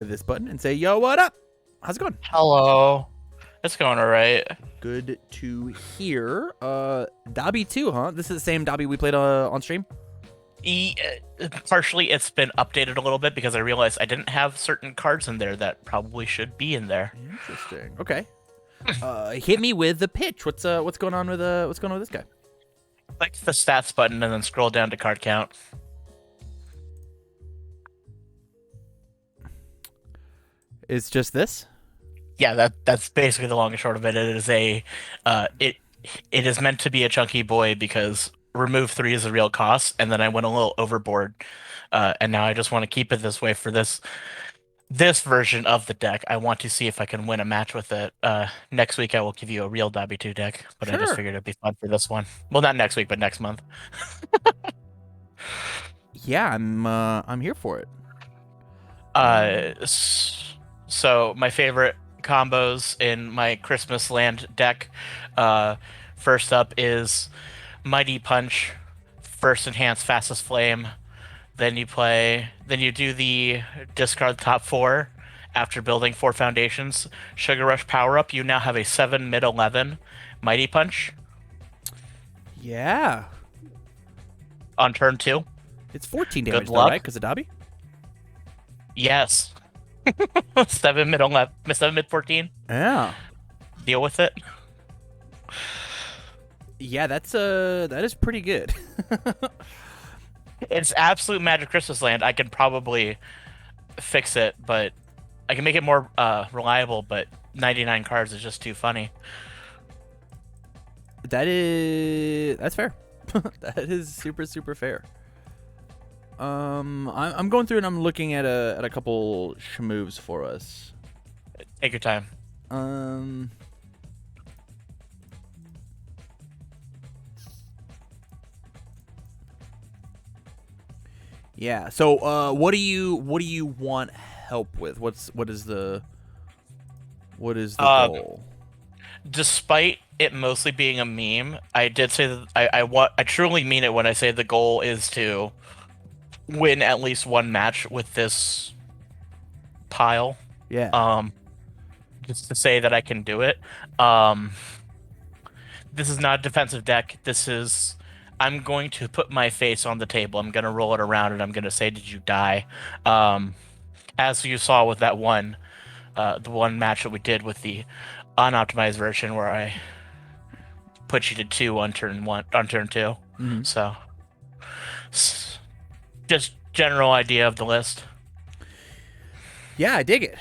this button and say, yo, what up? How's it going? Hello. It's going alright. Good to hear. Dabi 2, huh? This is the same Dabi we played on stream? Partially, it's been updated a little bit because I realized I didn't have certain cards in there that probably should be in there. Interesting. Okay. Hit me with the pitch. What's going on with this guy? Click the stats button and then scroll down to card count. It's just this? Yeah, that's basically the long and short of it. It is it is meant to be a chunky boy because remove 3 is a real cost, and then I went a little overboard, and now I just want to keep it this way for this version of the deck. I want to see if I can win a match with it. Next week I will give you a real Dabi 2 deck, but I just figured it'd be fun for this one. Well, not next week, but next month. Yeah, I'm here for it. So my favorite combos in my Christmas Land deck. First up is Mighty Punch, first enhance fastest flame. Then you do the discard top 4 after building 4 foundations. Sugar Rush power up. You now have a 7 mid 11 Mighty Punch. Yeah. On turn 2. It's 14 damage, Good luck. though, right? Because of Dabi? Yes. 7 mid 11, 7 mid 14. Yeah. Deal with it. Yeah, that is pretty good. It's absolute magic Christmas Land. I can probably fix it, but I can make it more reliable, but 99 cards is just too funny. That's fair. That is super fair. I'm going through and I'm looking at a couple schmoves for us. Take your time. Yeah. So, what do you want help with? What is the goal? Despite it mostly being a meme, I did say that I truly mean it when I say the goal is to win at least one match with this pile. Yeah. Just to say that I can do it. This is not a defensive deck. I'm going to put my face on the table. I'm going to roll it around and I'm going to say, did you die? As you saw with that the one match that we did with the unoptimized version where I put you to 2 on turn 2. Mm-hmm. So, just general idea of the list. Yeah, I dig it.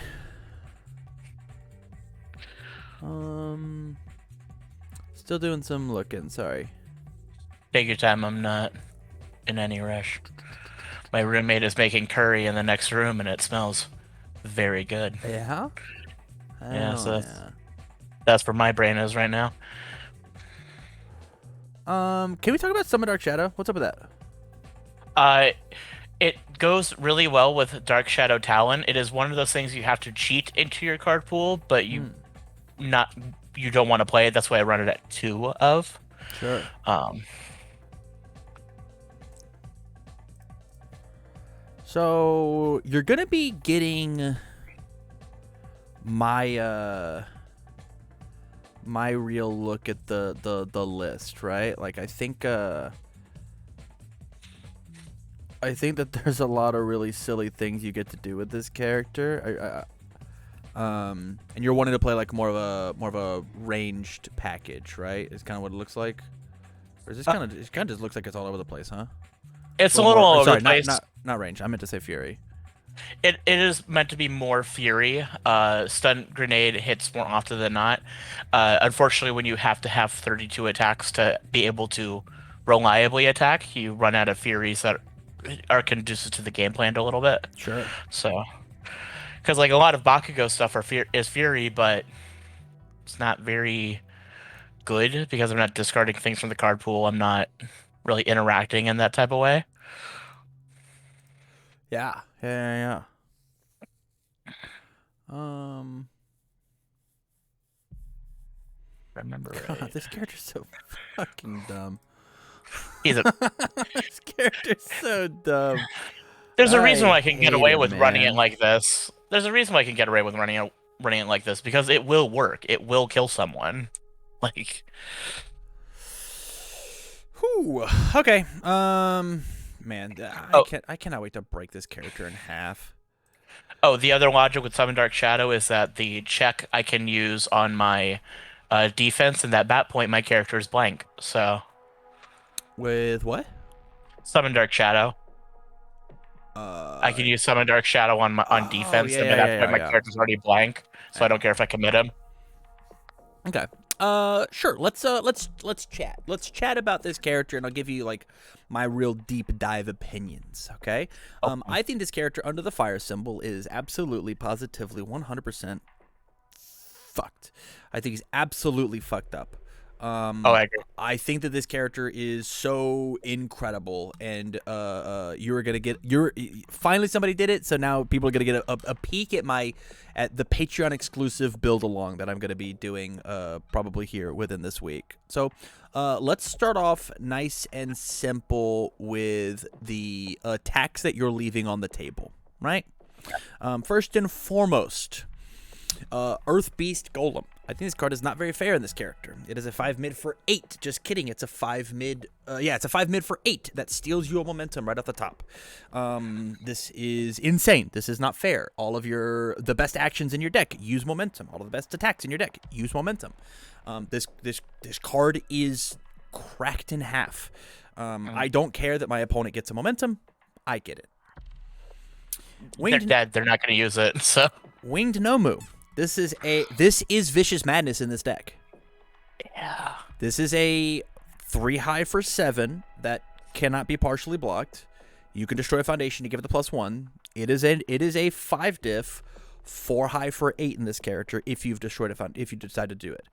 Still doing some looking. Sorry. Take your time. I'm not in any rush. My roommate is making curry in the next room, and it smells very good. Yeah. Yeah, so that's where my brain is right now. Can we talk about Summon Dark Shadow? What's up with that? It goes really well with Dark Shadow Talon. It is one of those things you have to cheat into your card pool, but you don't want to play it. That's why I run it at 2 of. Sure. So you're gonna be getting my my real look at the list, right? Like I think that there's a lot of really silly things you get to do with this character. And you're wanting to play like more of a ranged package, right? Is kind of what it looks like. Or is this kind of it kind of just looks like it's all over the place, huh? It's a little all over the place. Not range. I meant to say Fury. It is meant to be more Fury. Stun grenade hits more often than not. Unfortunately, when you have to have 32 attacks to be able to reliably attack, you run out of Furies that are conducive to the game plan a little bit. Sure. So, because like a lot of Bakugo stuff is Fury, but it's not very good because I'm not discarding things from the card pool. I'm not really interacting in that type of way. Yeah. Yeah. Remember God, right. this character's so fucking dumb. This character's so dumb. There's a reason why I can get away with man. running it like this. There's a reason why I can get away with running it like this because it will work. It will kill someone. Like, Whew. Okay. Man, oh, I cannot wait to break this character in half. the other logic with Summon Dark Shadow is that the check I can use on my defense, and at that point my character is blank. So With what? Summon Dark Shadow. I can use Summon Dark Shadow on Oh defense, yeah, and yeah, by that yeah, point yeah, my yeah. character's already blank, so I Yeah. don't care if I commit him. Okay. Sure. Let's chat. Let's chat about this character, and I'll give you like my real deep dive opinions. Okay. Okay. I think this character under the fire symbol is absolutely, positively, 100% fucked. I think he's absolutely fucked up. Oh, I agree. I think that this character is so incredible, and you're gonna get finally somebody did it, so now people are gonna get a peek at the Patreon exclusive build along that I'm gonna be doing probably here within this week. So let's start off nice and simple with the attacks that you're leaving on the table, right? First and foremost, Earth Beast Golem. I think this card is not very fair in this character. It is a 5 mid for 8. Just kidding. It's a 5 mid. It's a 5 mid for 8 that steals your momentum right off the top. This is insane. This is not fair. All of the best actions in your deck use momentum. All of the best attacks in your deck use momentum. This card is cracked in half. I don't care that my opponent gets a momentum. I get it. They're dead. They're not going to use it. So Winged Nomu. This is Vicious Madness in this deck. yeah. This is a 3 high for 7 that cannot be partially blocked. You can destroy a foundation to give it the +1. It is a 5 diff, 4 high for 8 in this character if you've destroyed if you decide to do it.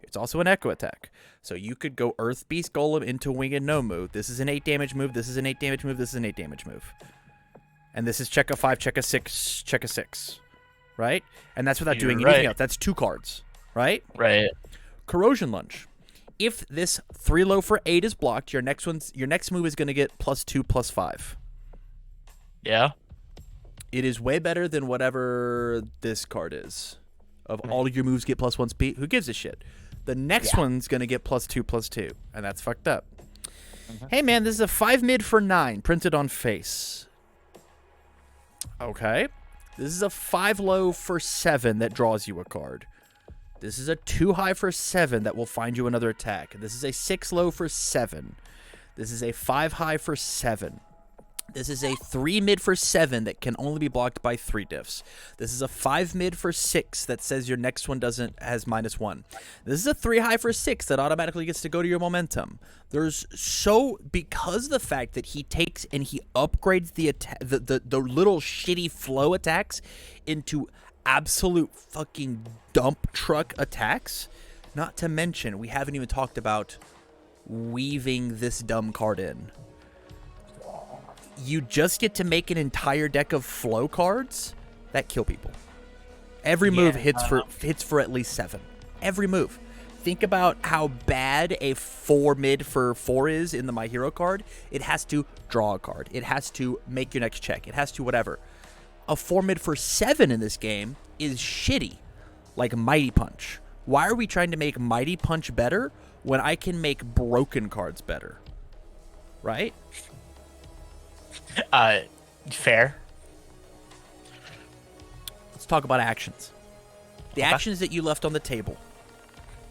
It's also an echo attack. So you could go Earth Beast Golem into Winged Nomu. This is an 8 damage move. This is an 8 damage move. This is an 8 damage move. And this is check a 5, check a 6, check a 6. Right? And that's without doing anything else. That's 2 cards. Right? Right. Corrosion Lunge. If this 3 low for 8 is blocked, your next move is going to get +2, +5. Yeah. It is way better than whatever this card is. Of all of your moves get +1 speed. Who gives a shit? The next one's going to get +2, +2. And that's fucked up. Hey man, this is a 5 mid for 9 printed on face. Okay. This is a 5 low for 7 that draws you a card. This is a 2 high for 7 that will find you another attack. This is a 6 low for 7. This is a 5 high for 7. This is a 3 mid for 7 that can only be blocked by 3 diffs. This is a 5 mid for 6 that says your next one has -1. This is a 3 high for 6 that automatically gets to go to your momentum. Because of the fact that he takes and he upgrades the little shitty flow attacks into absolute fucking dump truck attacks. Not to mention, we haven't even talked about weaving this dumb card in. You just get to make an entire deck of flow cards that kill people. Every move hits for at least 7. Every move. Think about how bad a 4 mid for 4 is in the My Hero card. It has to draw a card. It has to make your next check. It has to whatever. A 4 mid for 7 in this game is shitty. Like Mighty Punch. Why are we trying to make Mighty Punch better when I can make broken cards better? Right? Fair. Let's talk about actions. The actions that you left on the table.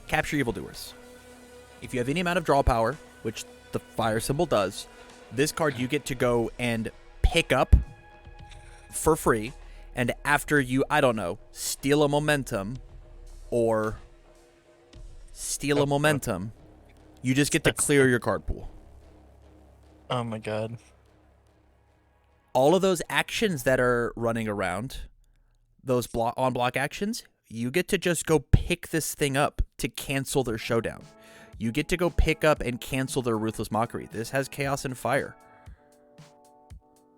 Capture evildoers. If you have any amount of draw power, which the fire symbol does, this card you get to go and pick up for free, and after you, I don't know, steal a momentum, you just get to clear your card pool. Oh my god. All of those actions that are running around, those on-block actions, you get to just go pick this thing up to cancel their showdown. You get to go pick up and cancel their Ruthless Mockery. This has Chaos and Fire.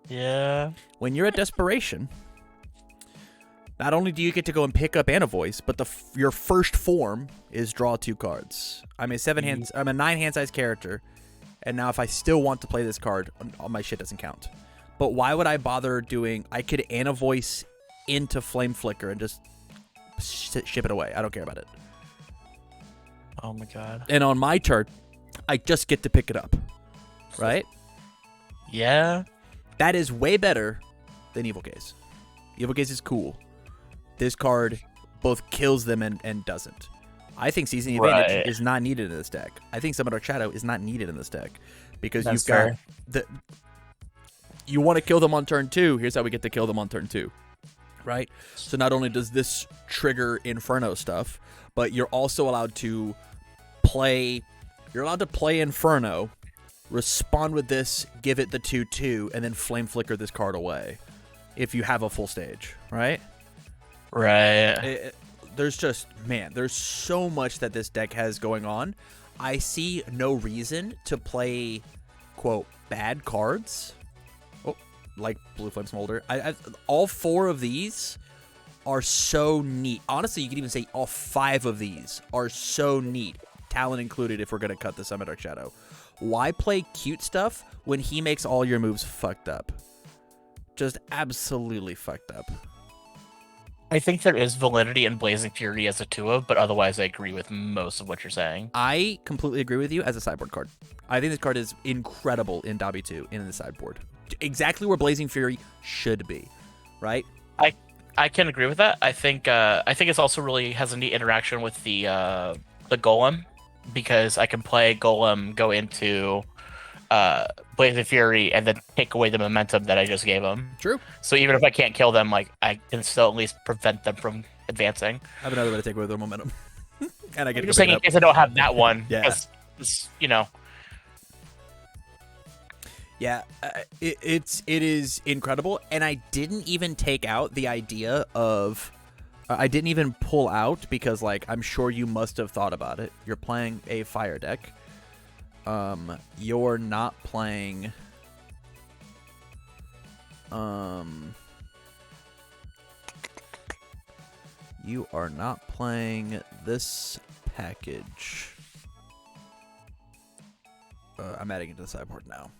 Yeah. When you're at Desperation, not only do you get to go and pick up Ana Voice, but your first form is draw 2 cards. I'm a 9 hand size character, and now if I still want to play this card, all my shit doesn't count. But why would I bother doing? I could Ana Voice into Flame Flicker and just ship it away. I don't care about it. Oh my god. And on my turn, I just get to pick it up. Right? Yeah. That is way better than Evil Gaze. Evil Gaze is cool. This card both kills them and doesn't. I think Seasoning Advantage is not needed in this deck. I think Summon Dark Shadow is not needed in this deck because you've got you want to kill them on turn 2. Here's how we get to kill them on turn 2. Right? So not only does this trigger Inferno stuff, but you're also allowed to play Inferno, respond with this, give it the 2/2, and then Flame Flicker this card away if you have a full stage, right? Right. There's so much that this deck has going on. I see no reason to play, quote, bad cards. Oh, like Blue Flame Smolder. All 4 of these are so neat. Honestly, you could even say all 5 of these are so neat. Talon included if we're going to cut the Summon Dark Shadow. Why play cute stuff when he makes all your moves fucked up? Just absolutely fucked up. I think there is validity in Blazing Fury as a 2-of, but otherwise I agree with most of what you're saying. I completely agree with you as a sideboard card. I think this card is incredible in Dabi 2 in the sideboard. Exactly where Blazing Fury should be, right? I can agree with that. I think it's also really has a neat interaction with the Golem, because I can play Golem, go into Blazing Fury, and then take away the momentum that I just gave him. True. So even if I can't kill them, like I can still at least prevent them from advancing. I have another way to take away their momentum. And I get I'm to just pick saying it in up. case I don't have that one. Yeah. Yeah, it is incredible, and I didn't even take out the idea of, I didn't even pull out because, like, I'm sure you must have thought about it. You're playing a fire deck. You're not playing. You are not playing this package. I'm adding it to the sideboard now.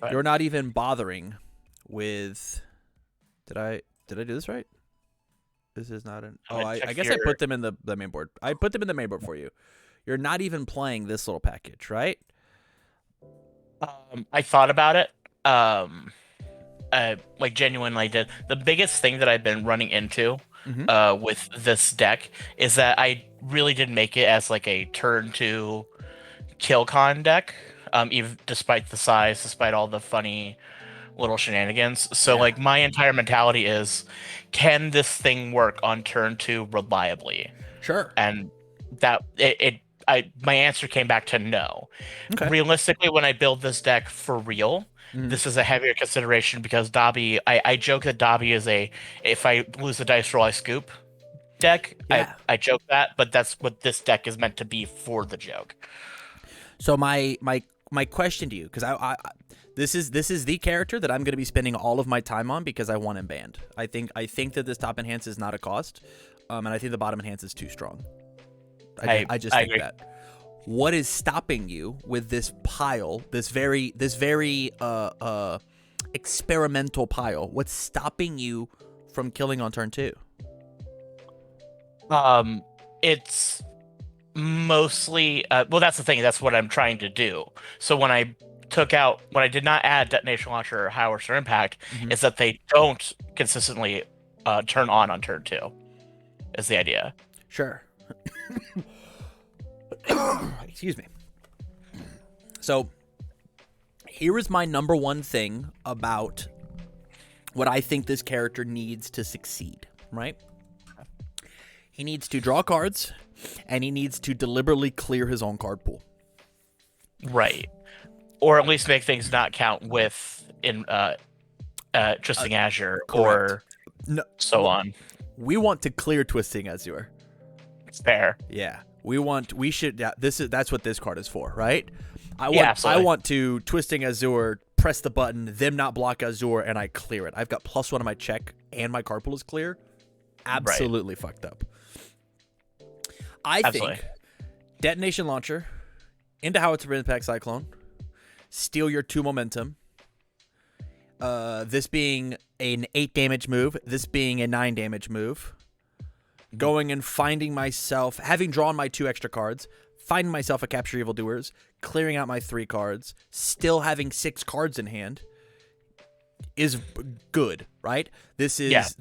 Right. You're not even bothering with. Did I do this right? This is not an. Oh, I guess I put them in the main board. I put them in the main board for you. You're not even playing this little package, right? I thought about it. Like genuinely did. The biggest thing that I've been running into with this deck is that I really did make it as like a turn 2 kill con deck. Even despite the size, despite all the funny little shenanigans. So like my entire mentality is, can this thing work on turn 2 reliably? Sure. And that my answer came back to no. Okay. Realistically, when I build this deck for real, this is a heavier consideration because Dabi, I joke that Dabi is if I lose the dice roll, I scoop deck. Yeah. I joke that, but that's what this deck is meant to be for the joke. So my question to you, because this is the character that I'm going to be spending all of my time on because I want him banned. I think that this top enhance is not a cost, and I think the bottom enhance is too strong. I just think that. What is stopping you with this pile, this very experimental pile? What's stopping you from killing on turn 2? It's mostly well, that's the thing. That's what I'm trying to do. So when I did not add Detonation Launcher or High Order Impact, is that they don't consistently turn on turn 2. Is the idea? Sure. Excuse me. So here is my number one thing about what I think this character needs to succeed, right? He needs to draw cards, and he needs to deliberately clear his own card pool. Right. Or at least make things not count with Twisting Azure or so on. We want to clear Twisting Azure. It's fair. Yeah. That's what this card is for, right? I want to Twisting Azure, press the button, them not block Azure, and I clear it. I've got +1 on my check, and my card pool is clear. Absolutely fucked up. I think Detonation Launcher into Howitzer Impact Cyclone, steal your 2 momentum. This being an 8 damage move, this being a 9 damage move. Going and finding myself, having drawn my 2 extra cards, finding myself a Capture Evildoers, clearing out my 3 cards, still having 6 cards in hand is good, right? This is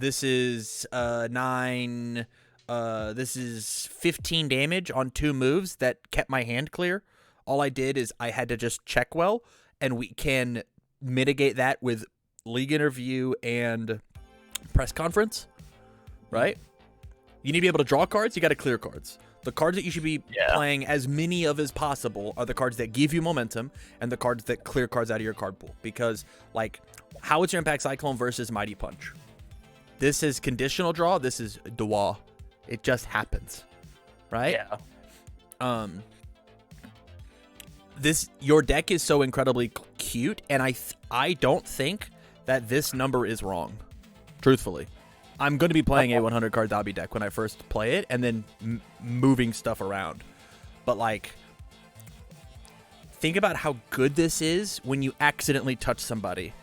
9. This is 15 damage on 2 moves that kept my hand clear. All I did is I had to just check well, and we can mitigate that with League Interview and Press Conference, right? You need to be able to draw cards. You got to clear cards. The cards that you should be playing as many of as possible are the cards that give you momentum and the cards that clear cards out of your card pool. Because, like, how is your Impact Cyclone versus Mighty Punch? This is conditional draw. This is Dua. It just happens, right? Yeah. Your deck is so incredibly cute, and I don't think that this number is wrong. Truthfully, I'm going to be playing a 100 card Dabi deck when I first play it, and then moving stuff around. But like, think about how good this is when you accidentally touch somebody.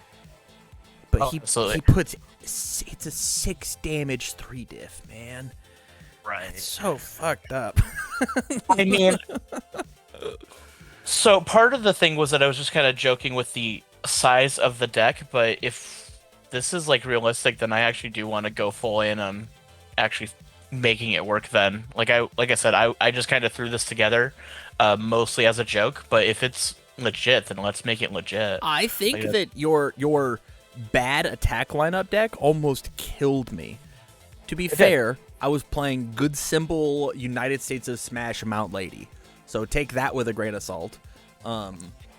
But he puts it's a 6 damage 3 diff, man. Right. It's so fucked up. I mean, so part of the thing was that I was just kind of joking with the size of the deck, but if this is like realistic, then I actually do want to go full in on actually making it work. Then, like I said, I just kind of threw this together, mostly as a joke. But if it's legit, then let's make it legit. I think that your bad attack lineup deck almost killed me. To be fair, I was playing good symbol United States of Smash Mount Lady, so take that with a grain of salt.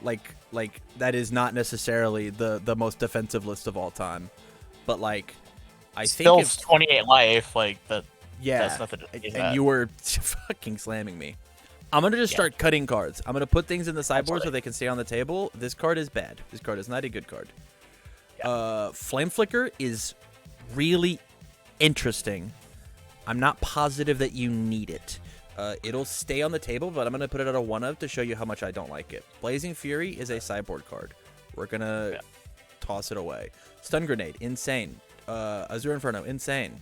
Like that is not necessarily the most defensive list of all time, but like I still think 28 life, like that. Yeah, that's nothing to do and that. You were fucking slamming me. I'm gonna just start cutting cards. I'm gonna put things in the sideboard so they can stay on the table. This card is bad. This card is not a good card. Flame Flicker is really interesting. I'm not positive that you need it. It'll stay on the table, but I'm going to put it at a 1-of to show you how much I don't like it. Blazing Fury is a sideboard card. We're going to toss it away. Stun Grenade, insane. Azure Inferno, insane.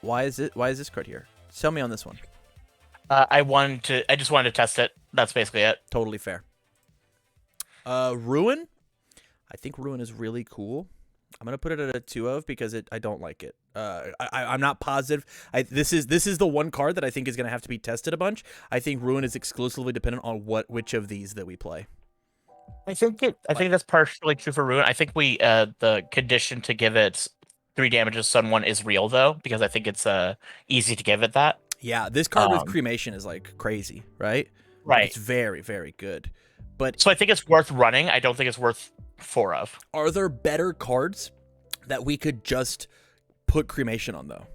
Why is this card here? Sell me on this one. I just wanted to test it. That's basically it. Totally fair. Ruin? I think Ruin is really cool. I'm gonna put it at a 2-of because I don't like it. I'm not positive. This is the one card that I think is gonna have to be tested a bunch. I think Ruin is exclusively dependent on which of these that we play. I think that's partially true for Ruin. I think the condition to give it 3 damage to Sun 1 is real though, because I think it's easy to give it that. Yeah, this card with Cremation is like crazy, right? Right. It's very, very good. But so I think it's worth running. I don't think it's worth 4-of. Are there better cards that we could just put Cremation on though?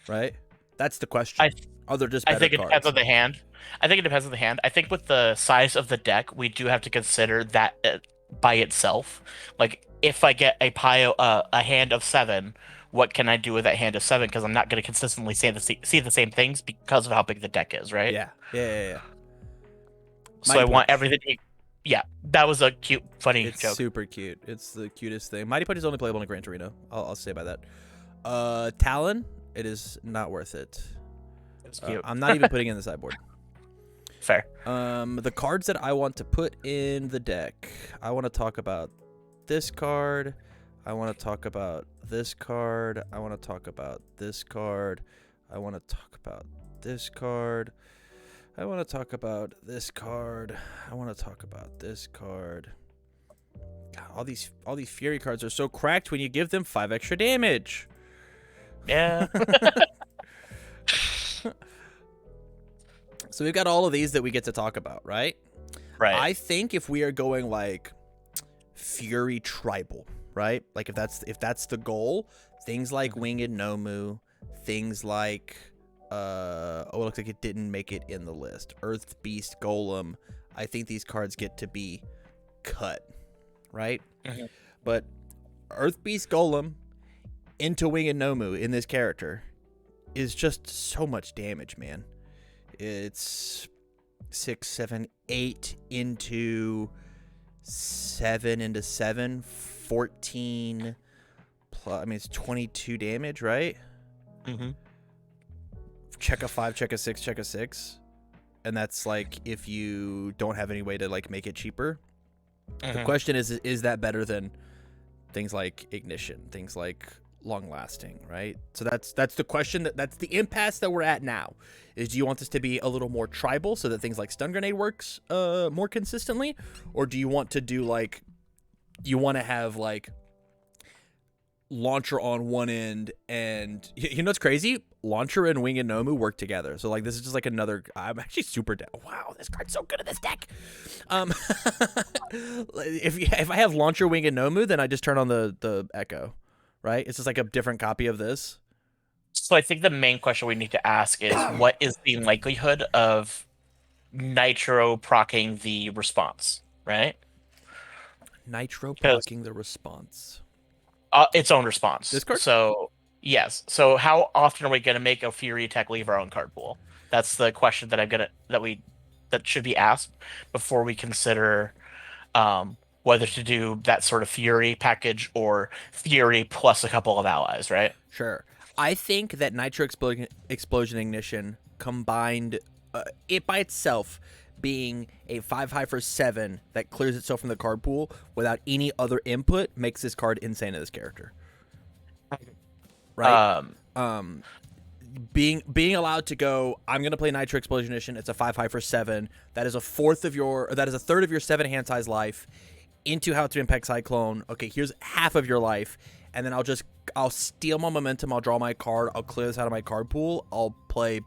Right? That's the question. Are there just better I think it cards? depends on the hand. I think it depends on the hand. I think with the size of the deck, we do have to consider that by itself. Like, if I get a hand of 7, what can I do with that hand of 7? Because I'm not going to consistently see the same things because of how big the deck is, right? Yeah. So I want everything to be... Yeah, that was a cute, funny joke. It's super cute. It's the cutest thing. Mighty Punch is only playable in Gran Torino. I'll say by that. Talon, it is not worth it. It's cute. I'm not even putting it in the sideboard. Fair. The cards that I want to put in the deck, I want to talk about this card. I want to talk about this card. I want to talk about this card. I want to talk about this card. I want to talk about this card. I want to talk about this card. God, all these Fury cards are so cracked when you give them 5 extra damage. Yeah. So we've got all of these that we get to talk about, right? Right. I think if we are going like Fury Tribal, right? Like if that's the goal, things like Winged Nomu, things like it looks like it didn't make it in the list. Earth Beast Golem. I think these cards get to be cut, right? Mm-hmm. But Earth Beast Golem into Winged Nomu in this character is just so much damage, man. It's 6, 7, 8 into 7 into 7, 14 plus, I mean, it's 22 damage, right? Mm-hmm. Check a 5, check a 6, check a 6. And that's like if you don't have any way to like make it cheaper. The question is that better than things like ignition, things like long lasting, right? So that's the question, that's the impasse that we're at now. Is do you want this to be a little more tribal so that things like stun grenade works more consistently, or do you want to do like, you want to have like launcher on one end, and you know what's crazy? Launcher and Wing and Nomu work together. So like this is just like another. I'm actually super down. Wow, this card's so good at this deck. If I have Launcher, Wing, and Nomu, then I just turn on the Echo, right? It's just like a different copy of this. So I think the main question we need to ask is what is the likelihood of Nitro proccing the response, right? Nitro Because blocking the response. its own response. This card? So yes. So how often are we going to make a Fury tech leave our own card pool? That's the question that that should be asked before we consider whether to do that sort of Fury package or Fury plus a couple of allies, right? Sure. I think that Nitro Explosion Ignition combined, it by itself being a 5 high for 7 that clears itself from the card pool without any other input makes this card insane to this character. Right? Being allowed to go, I'm gonna play Nitro Explosion Ignition. It's a 5 high for 7. That is a third of your 7 hand size life into How to Impact Cyclone. Okay, here's half of your life, and then I'll steal my momentum. I'll draw my card. I'll clear this out of my card pool. I'll play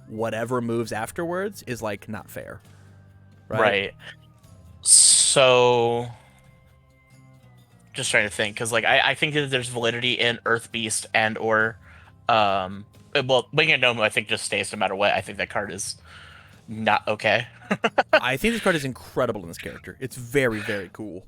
whatever moves afterwards. Is like not fair, right? So, just trying to think, because like I think that there's validity in Earth Beast and or Wing and Nomu I think just stays no matter what. I think that card is not okay. I think this card is incredible in this character. It's very, very cool.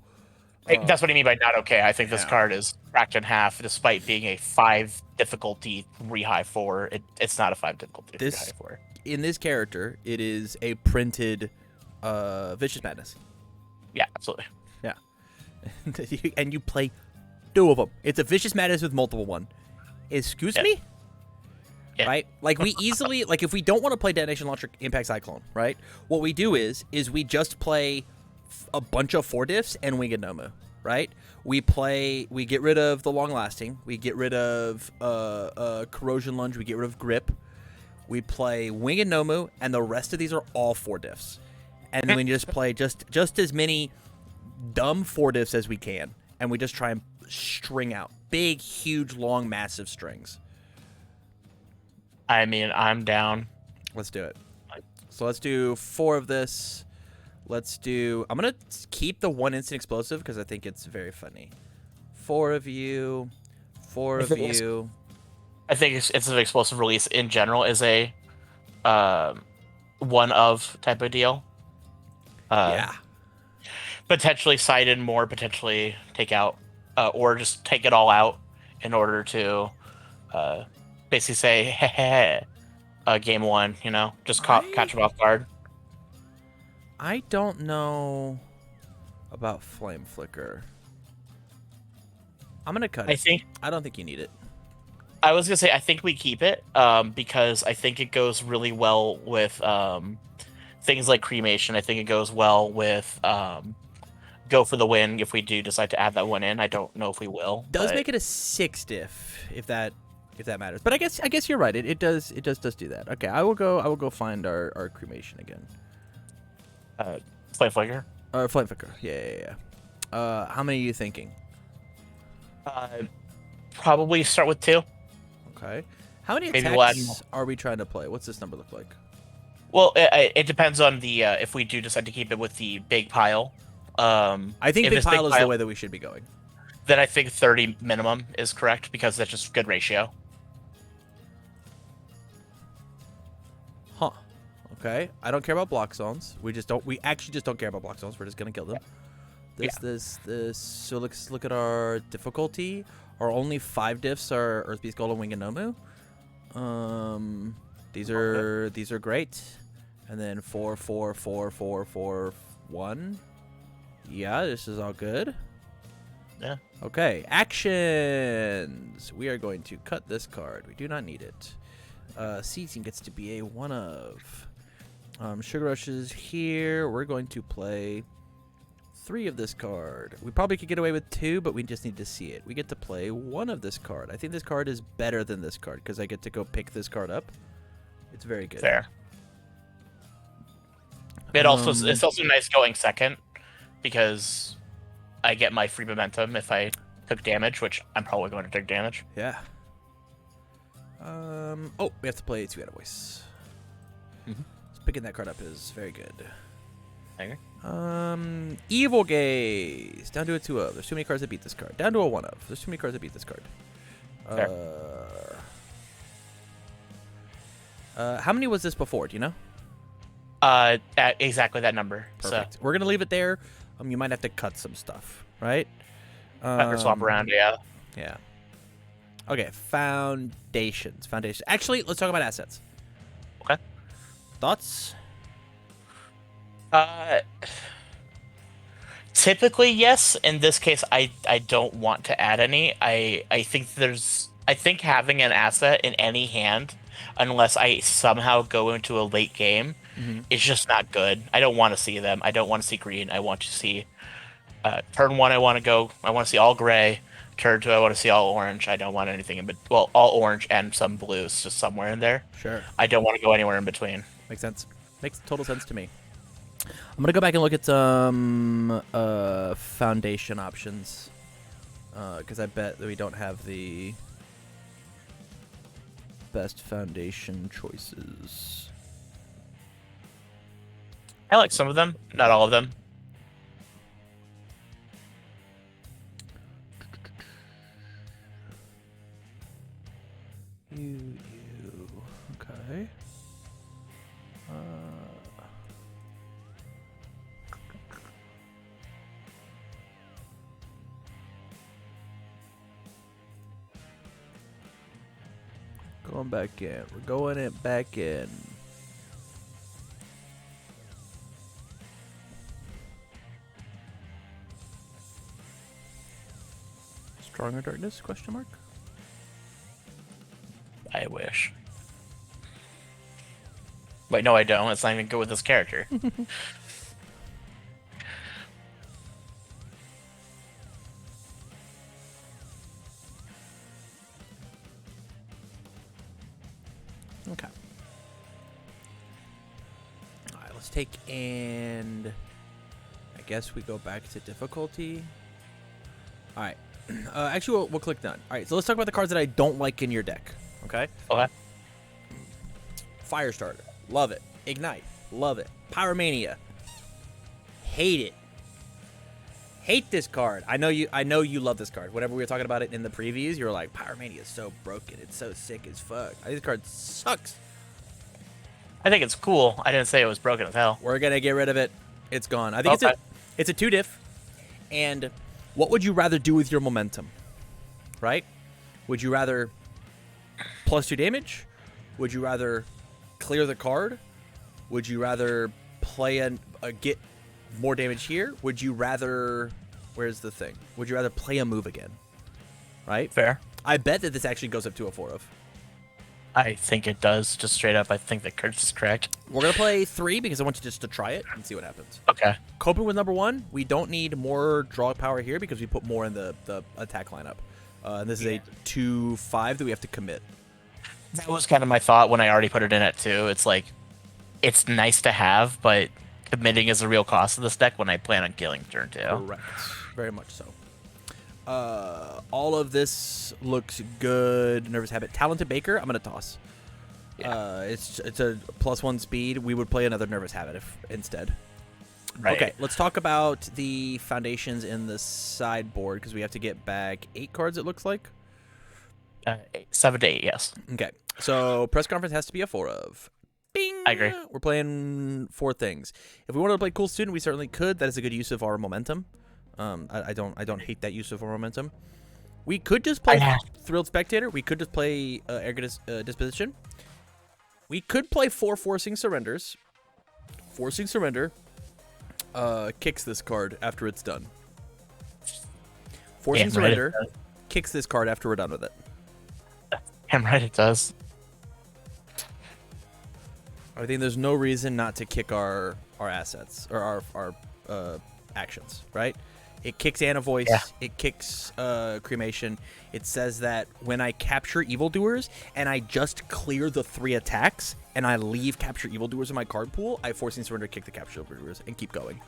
That's what I mean by not okay. I think this card is cracked in half, despite being a 5 difficulty 3 high 4. It's not a 5 difficulty 3 high 4. In this character, it is a printed Vicious Madness. Yeah, absolutely. Yeah. And you play 2 of them. It's a Vicious Madness with multiple one. Excuse me? Yeah. Right? Like we easily, like if we don't want to play Detonation Launcher Impact Cyclone, right? What we do is we just play a bunch of 4 diffs and Wing and Nomu, right? We get rid of the Long Lasting, we get rid of Corrosion Lunge, we get rid of Grip. We play Wing and Nomu, and the rest of these are all 4 diffs. And then we just play just as many dumb 4 diffs as we can, and we just try and string out big, huge, long, massive strings. I mean, I'm down. Let's do it. So let's do 4 of this. I'm going to keep the 1 instant explosive because I think it's very funny. 4 of you. 4 of you. I think it's an explosive release in general is a one of type of deal. Yeah. Potentially side in more, potentially take out, or just take it all out in order to basically say, hey, game 1, you know, just catch them off guard. I don't know about Flame Flicker. I'm going to cut it. I don't think you need it. I was going to say, I think we keep it because I think it goes really well with things like Cremation. I think it goes well with Go for the Win if we do decide to add that one in. I don't know if we will. Does make it a 6 diff if that matters. But I guess you're right. It does do that. Okay, I will go find our Cremation again. Flame Flicker? Flame Flicker. Yeah. How many are you thinking? Probably start with 2. Okay. How many attacks are we trying to play? What's this number look like? Well, it depends on the if we do decide to keep it with the big pile. I think big pile is the way that we should be going. Then I think 30 minimum is correct because that's just good ratio. Huh. Okay. I don't care about block zones. We actually just don't care about block zones. We're just gonna kill them. This. So let's look at our difficulty. Our only 5 diffs are Earth Beast, Golem, Wing, and Nomu. These are great. And then 4, 4, 4, 4, 4, 1. Yeah, this is all good. Yeah. Okay, actions. We are going to cut this card. We do not need it. Seating gets to be a one of. Sugar Rush is here. We're going to play 3 of this card. We probably could get away with 2, but we just need to see it. We get to play 1 of this card. I think this card is better than this card because I get to go pick this card up. It's very good. Fair. It's also nice going second because I get my free momentum if I took damage, which I'm probably going to take damage. Yeah. Oh, we have to play 2 Attaboys. Mm-hmm. So picking that card up is very good. Okay. Evil Gaze. Down to a 2 of. There's too many cards that beat this card. Down to a 1 of. There's too many cards that beat this card. How many was this before? Do you know? At exactly that number. Perfect. So we're gonna leave it there. You might have to cut some stuff, right? Or swap around. Yeah. Yeah. Okay. Foundations. Actually, let's talk about assets. Okay. Thoughts? Typically, yes. In this case, I don't want to add any. I think having an asset in any hand, unless I somehow go into a late game, is just not good. I don't want to see them. I don't want to see green. I want to see turn 1. I want to see all gray. Turn 2, I want to see all orange. I don't want anything all orange and some blues, just somewhere in there. Sure. I don't want to go anywhere in between. Makes sense. Makes total sense to me. I'm gonna go back and look at some foundation options because I bet that we don't have the best foundation choices. I like some of them, not all of them. Okay. Going back in. We're going it back in. Stronger darkness? Question mark. I wish. Wait, no, I don't. It's not even good with this character. Okay. Alright, let's take and I guess we go back to difficulty. Alright. Actually, we'll click done. Alright, so let's talk about the cards that I don't like in your deck. Okay? Okay. Firestarter. Love it. Ignite. Love it. Pyromania. Hate it. Hate this card. I know you love this card. Whenever we were talking about it in the previews, you were like, Pyromania is so broken. It's so sick as fuck. I think this card sucks. I think it's cool. I didn't say it was broken as hell. We're gonna get rid of it. It's gone. I think it's a 2 diff. And what would you rather do with your momentum? Right? Would you rather +2 damage? Would you rather clear the card? Would you rather play get more damage here? Would you rather... Where's the thing? Would you rather play a move again? Right? Fair. I bet that this actually goes up to a 4 of. I think it does. Just straight up, I think the curse is correct. We're going to play 3 because I want you just to try it and see what happens. Okay. Coping with number 1, we don't need more draw power here because we put more in the attack lineup. And this is a 2/5 that we have to commit. That was kind of my thought when I already put it in at 2. It's like, it's nice to have, but committing is the real cost of this deck when I plan on killing turn 2. Correct. Very much so. All of this looks good. Nervous Habit. Talented Baker, I'm going to toss. Yeah. It's a +1 speed. We would play another Nervous Habit instead. Right. Okay, let's talk about the foundations in the sideboard because we have to get back 8 cards, it looks like. 7 to 8, yes. Okay, so press conference has to be a 4 of. Bing! I agree. We're playing 4 things. If we wanted to play Cool Student, we certainly could. That is a good use of our momentum. I don't hate that use of our momentum. We could just play Thrilled Spectator. We could just play Arrogant Disposition. We could play 4 Forcing Surrenders. Forcing Surrender. Kicks this card after it's done. Forcing Damn right it surrender. does. Kicks this card after we're done with it. Damn right it does. I think there's no reason not to kick our assets or our actions, right? It kicks Ana Voice. Yeah. It kicks Cremation. It says that when I capture evildoers and I just clear the 3 attacks and I leave capture evildoers in my card pool, I forcing surrender, kick the capture evildoers, and keep going.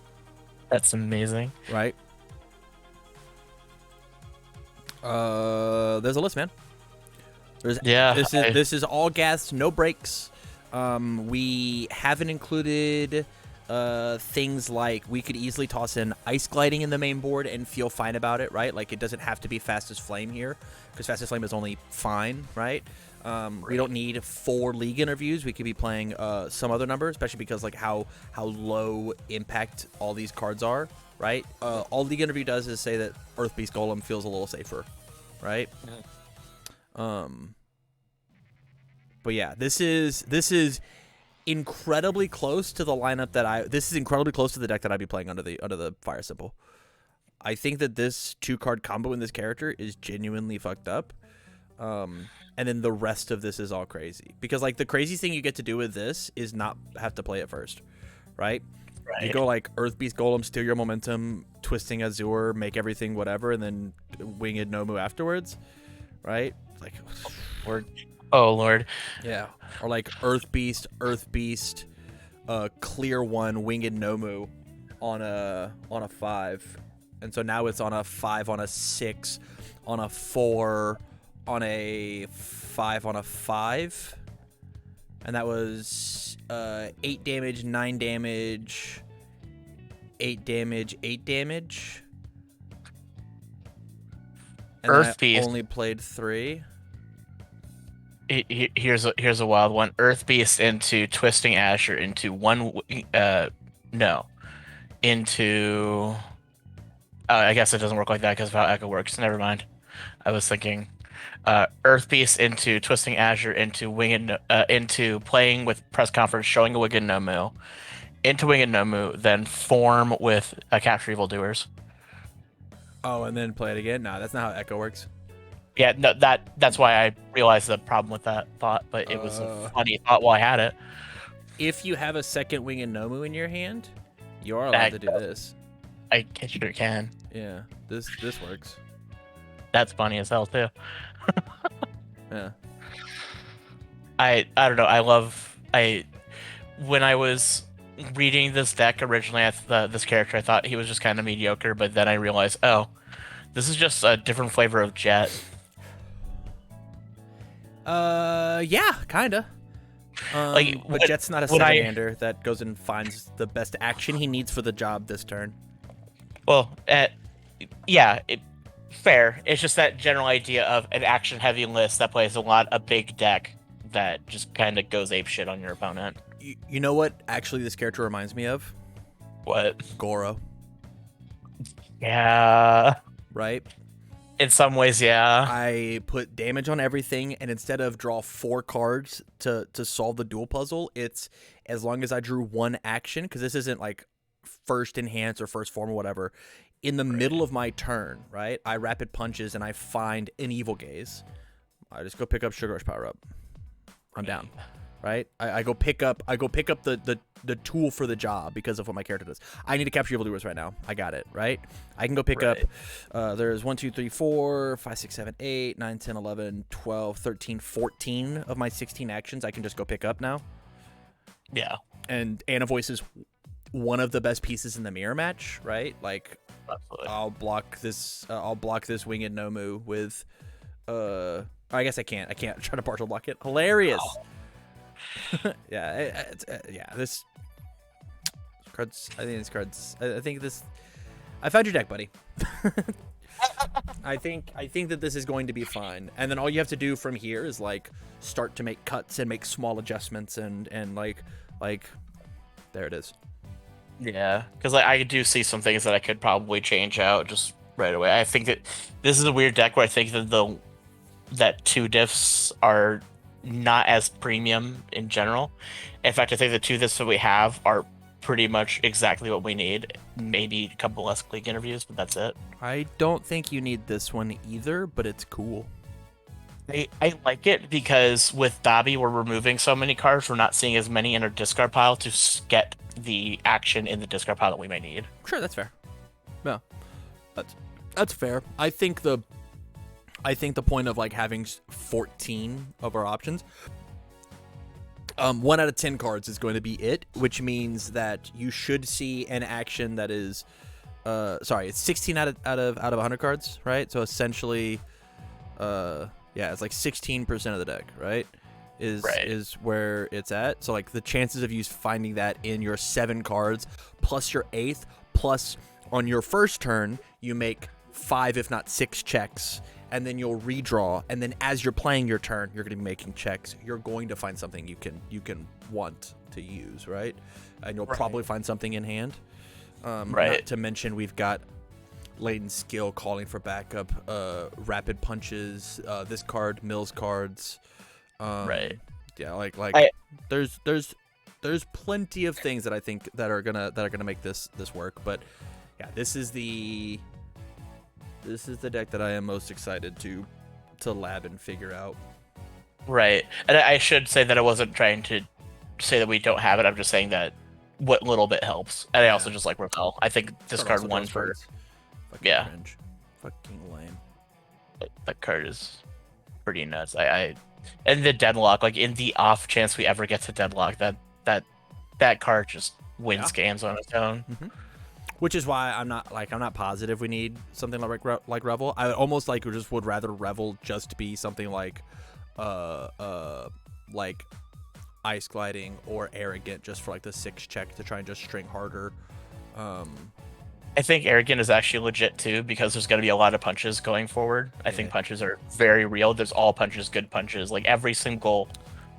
That's amazing. Right? There's a list, man. This is all gas, no breaks. We haven't included things like we could easily toss in ice gliding in the main board and feel fine about it, right? Like it doesn't have to be fastest flame here because fastest flame is only fine, right? We don't need 4 league interviews. We could be playing some other number, especially because like how low impact all these cards are, right? All league interview does is say that Earth Beast Golem feels a little safer, right? But yeah, this is incredibly close to the lineup that this is incredibly close to the deck that I'd be playing under the fire symbol. I think that this 2-card combo in this character is genuinely fucked up. And then the rest of this is all crazy. Because like the crazy thing you get to do with this is not have to play it first. Right? Right. You go like Earth Beast Golem, steal your momentum, twisting Azure, make everything whatever, and then winged Nomu afterwards. Right? Like Oh lord. yeah. Or like Earth Beast, clear 1, winged Nomu on a 5. And so now it's on a 5, on a 6, on a 4, on a 5, on a 5. And that was 8 damage, 9 damage, 8 damage, 8 damage. And Earth Beast only played 3. Here's a wild one. Earth Beast into Twisting Azure into into I guess it doesn't work like that because of how Echo works. Never mind. I was thinking Earth Beast into Twisting Azure into into playing with press conference, showing a Winged Nomu, into Winged Nomu, then form with capture evildoers. Oh, and then play it again? No, that's not how Echo works. Yeah, no, that's why I realized the problem with that thought, but it was a funny thought while I had it. If you have a second Winged Nomu in your hand, you are allowed to do this. I sure can. Yeah, this works. That's funny as hell too. Yeah. I don't know. When I was reading this deck originally, this character, I thought he was just kind of mediocre, but then I realized, oh, this is just a different flavor of Jet. Yeah, kinda. But Jet's not a second-hander that goes and finds the best action he needs for the job this turn. Well, yeah, fair. It's just that general idea of an action-heavy list that plays a big deck that just kind of goes apeshit on your opponent. You know what actually this character reminds me of? What? Goro. Yeah. Right? In some ways, yeah. I put damage on everything, and instead of draw 4 cards to solve the duel puzzle, it's as long as I drew 1 action, because this isn't like first enhance or first form or whatever. In the middle of my turn, right, I rapid punches and I find an Evil Gaze. I just go pick up Sugar Rush Power Up. I'm down. Right? I go pick up the tool for the job because of what my character does. I need to capture evildoers right now. I got it, right? I can go pick up there's 1, 2, 3, 4, 5, 6, 7, 8, 9, 10, 11, 12, 13, 14 of my 16 actions I can just go pick up now. Yeah. And Ana Voice is one of the best pieces in the mirror match, right? Like Absolutely. I'll block this Winged Nomu with I guess I can't try to partial block it. Hilarious. Oh. Yeah, this cards. I think this cards. I think this. I found your deck, buddy. I think that this is going to be fine, and then all you have to do from here is like start to make cuts and make small adjustments, and like there it is. Yeah, because I do see some things that I could probably change out just right away. I think that this is a weird deck where I think that that 2 diffs are not as premium in general. In fact, I think the 2 diffs that we have are pretty much exactly what we need. Maybe a couple less click interviews, but that's it. I don't think you need this one either, but it's cool. I like it because with Dabi, we're removing so many cards, we're not seeing as many in our discard pile to get the action in the discard pile that we may need. Sure, that's fair. Yeah, that's fair. I think the point of like having 14 of our options, 1 out of 10 cards is going to be it, which means that you should see an action that is, it's 16 out of 100 cards, right? So essentially, it's like 16% of the deck, right? Is where it's at. So like the chances of you finding that in your 7 cards plus your 8th plus on your first turn you make 5 if not 6 checks, and then you'll redraw, and then as you're playing your turn you're going to be making checks. You're going to find something you can want to use, right? And you'll probably find something in hand. Not to mention we've got latent skill calling for backup, rapid punches, this card, Mills cards. Yeah, there's plenty of things that I think that are gonna make this work. But yeah, this is the deck that I am most excited to lab and figure out. Right, and I should say that I wasn't trying to say that we don't have it. I'm just saying that what little bit helps, and I also just like Repel. I think discard 1 for cringe. Fucking lame. That card is pretty nuts. And the deadlock, like in the off chance we ever get to deadlock, that card just wins games on its own. Mm-hmm. Which is why I'm not positive we need something like Revel. I almost would rather Revel just be something like Ice Gliding or Arrogant, just for like the 6 check to try and just string harder. I think Arrogant is actually legit too, because there's going to be a lot of punches going forward. I think punches are very real. There's all punches, good punches. Like every single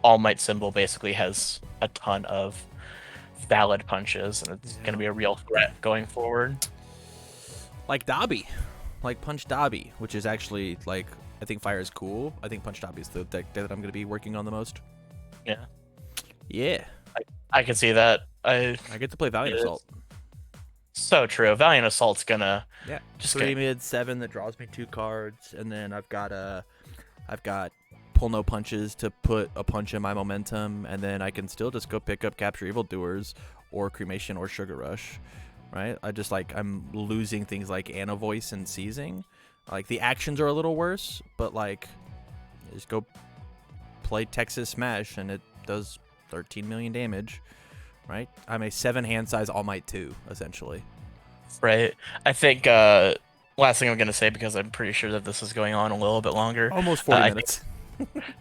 All Might symbol basically has a ton of valid punches, and it's going to be a real threat going forward. Like Dabi, like Punch Dabi, which is actually like, I think Fire is cool. I think Punch Dabi is the deck that I'm going to be working on the most. Yeah. Yeah. I can see that. I get to play Valiant Assault. So true. Valiant Assault's gonna just 3 mid 7 that draws me 2 cards, and then I've got pull no punches to put a punch in my momentum, and then I can still just go pick up Capture Evildoers or Cremation or Sugar Rush, right? I'm losing things like Ana Voice and Seizing. Like the actions are a little worse, but like just go play Texas Smash and it does 13 million damage. Right, I'm a 7 hand size All Might 2, essentially. Right. I think last thing I'm gonna say, because I'm pretty sure that this is going on a little bit longer. Almost 40 minutes.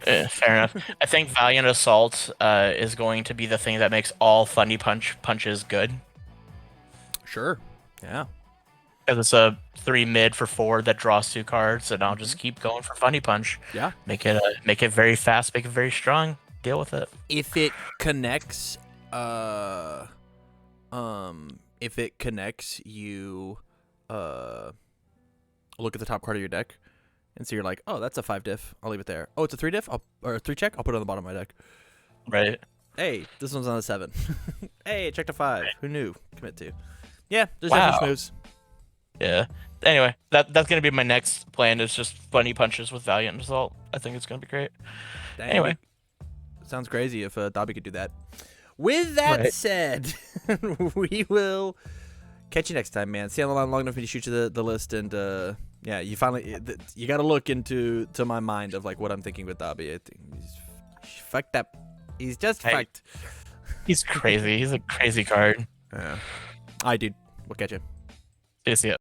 Fair enough. I think Valiant Assault is going to be the thing that makes all funny punches good. Sure. Yeah. Because it's a 3 mid for 4 that draws 2 cards, and I'll just keep going for funny punch. Yeah. Make it very fast, make it very strong. Deal with it. If it connects. If it connects, you look at the top card of your deck, and so you're like, oh, that's a 5 diff. I'll leave it there. Oh, it's a 3 diff, or a 3 check. I'll put it on the bottom of my deck. Right. Hey, this one's on a 7. Hey, check to 5. Who knew? Commit to. Yeah, there's Wow. definitely moves. Yeah. Anyway, that's gonna be my next plan. Is just funny punches with Valiant Assault. I think it's gonna be great. Dang. Anyway, sounds crazy if Dabi could do that. With that said, we will catch you next time, man. Stay on the line long enough for me to shoot you the list, and you finally got to look into my mind of like what I'm thinking with Dabi. I think he's fucked up. He's just fucked. He's crazy. He's a crazy card. Yeah. All right, dude. We'll catch you. See ya.